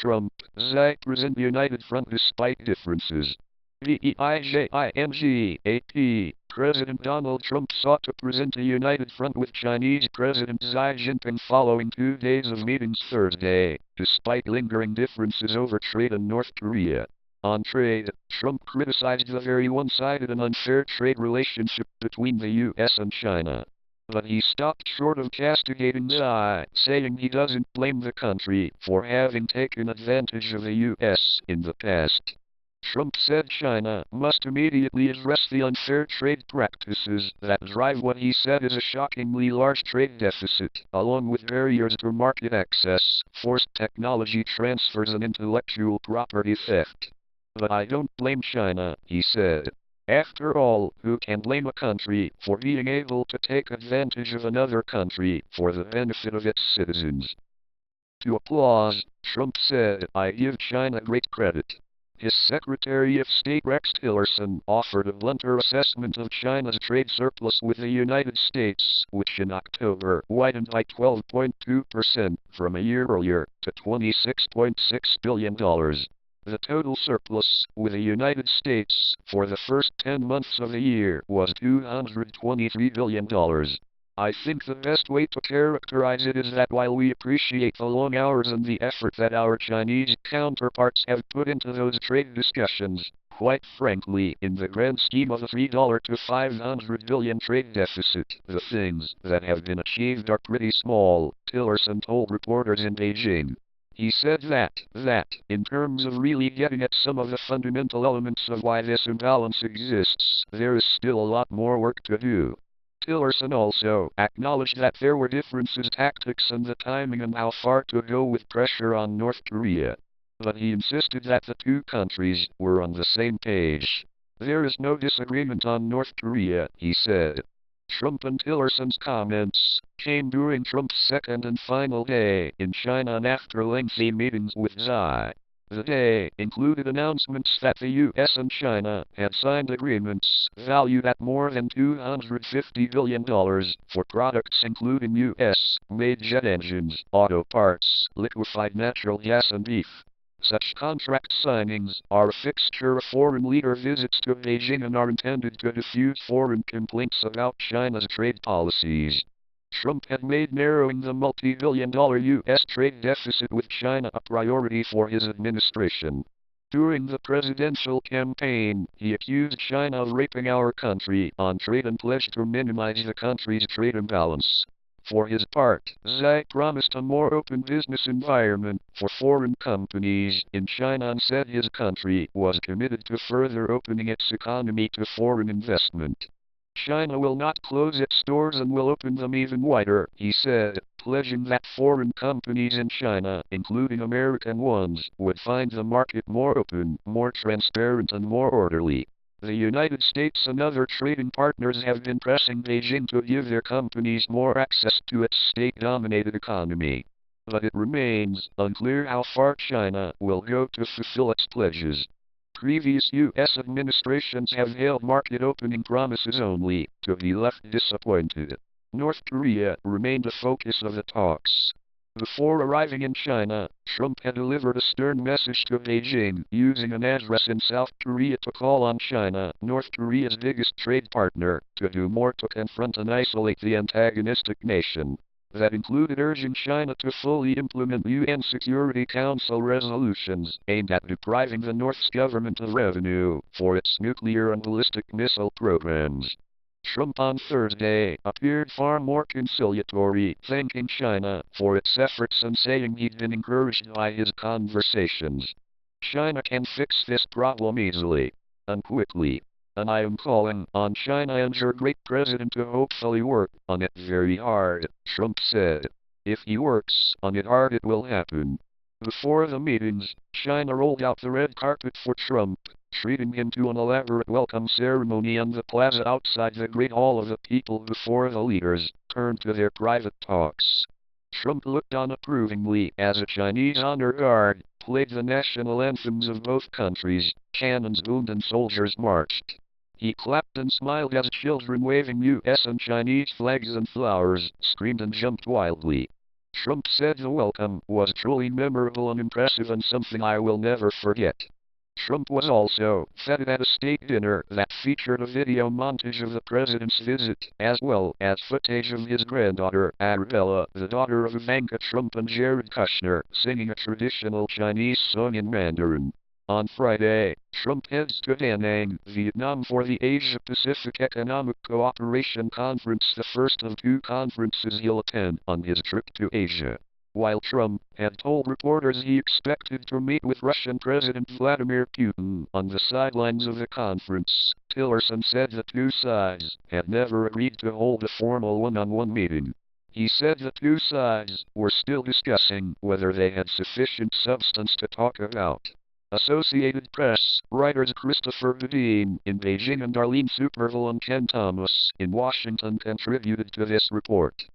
Trump, Xi present united front despite differences. VEIJINGAP. President Donald Trump sought to present a united front with Chinese President Xi Jinping following 2 days of meetings Thursday, despite lingering differences over trade and North Korea. On trade, Trump criticized the very one-sided and unfair trade relationship between the U.S. and China. But he stopped short of castigating Xi, saying he doesn't blame the country for having taken advantage of the U.S. in the past. Trump said China must immediately address the unfair trade practices that drive what he said is a shockingly large trade deficit, along with barriers to market access, forced technology transfers and intellectual property theft. But I don't blame China, he said. After all, who can blame a country for being able to take advantage of another country for the benefit of its citizens? To applause, Trump said, I give China great credit. His Secretary of State Rex Tillerson offered a blunter assessment of China's trade surplus with the United States, which in October widened by 12.2% from a year earlier to $26.6 billion. The total surplus with the United States for the first 10 months of the year was $223 billion. I think the best way to characterize it is that while we appreciate the long hours and the effort that our Chinese counterparts have put into those trade discussions, quite frankly, in the grand scheme of the $3 to $500 billion trade deficit, the things that have been achieved are pretty small, Tillerson told reporters in Beijing. He said that, in terms of really getting at some of the fundamental elements of why this imbalance exists, there is still a lot more work to do. Tillerson also acknowledged that there were differences tactics and the timing and how far to go with pressure on North Korea. But he insisted that the two countries were on the same page. There is no disagreement on North Korea, he said. Trump and Tillerson's comments came during Trump's second and final day in China and after lengthy meetings with Xi. The day included announcements that the U.S. and China had signed agreements valued at more than $250 billion for products including U.S.-made jet engines, auto parts, liquefied natural gas and beef. Such contract signings are a fixture of foreign leader visits to Beijing and are intended to diffuse foreign complaints about China's trade policies. Trump had made narrowing the multi-billion-dollar U.S. trade deficit with China a priority for his administration. During the presidential campaign, he accused China of raping our country on trade and pledged to minimize the country's trade imbalance. For his part, Xi promised a more open business environment for foreign companies in China and said his country was committed to further opening its economy to foreign investment. China will not close its doors and will open them even wider, he said, pledging that foreign companies in China, including American ones, would find the market more open, more transparent and more orderly. The United States and other trading partners have been pressing Beijing to give their companies more access to its state-dominated economy. But it remains unclear how far China will go to fulfill its pledges. Previous U.S. administrations have hailed market opening promises only to be left disappointed. North Korea remained the focus of the talks. Before arriving in China, Trump had delivered a stern message to Beijing, using an address in South Korea to call on China, North Korea's biggest trade partner, to do more to confront and isolate the antagonistic nation. That included urging China to fully implement UN Security Council resolutions aimed at depriving the North's government of revenue for its nuclear and ballistic missile programs. Trump on Thursday appeared far more conciliatory, thanking China for its efforts and saying he'd been encouraged by his conversations. China can fix this problem easily and quickly. And I am calling on China and your great president to hopefully work on it very hard, Trump said. If he works on it hard, it will happen. Before the meetings, China rolled out the red carpet for Trump, treating him to an elaborate welcome ceremony on the plaza outside the Great Hall of the People before the leaders turned to their private talks. Trump looked on approvingly as a Chinese honor guard played the national anthems of both countries, cannons boomed and soldiers marched. He clapped and smiled as children waving U.S. and Chinese flags and flowers screamed and jumped wildly. Trump said the welcome was truly memorable and impressive and something I will never forget. Trump was also feted at a state dinner that featured a video montage of the president's visit, as well as footage of his granddaughter, Arabella, the daughter of Ivanka Trump and Jared Kushner, singing a traditional Chinese song in Mandarin. On Friday, Trump heads to Da Nang, Vietnam for the Asia-Pacific Economic Cooperation Conference, the first of two conferences he'll attend on his trip to Asia. While Trump had told reporters he expected to meet with Russian President Vladimir Putin on the sidelines of the conference, Tillerson said the two sides had never agreed to hold a formal one-on-one meeting. He said the two sides were still discussing whether they had sufficient substance to talk about. Associated Press writers Christopher Bedeen in Beijing and Arlene Superville and Ken Thomas in Washington contributed to this report.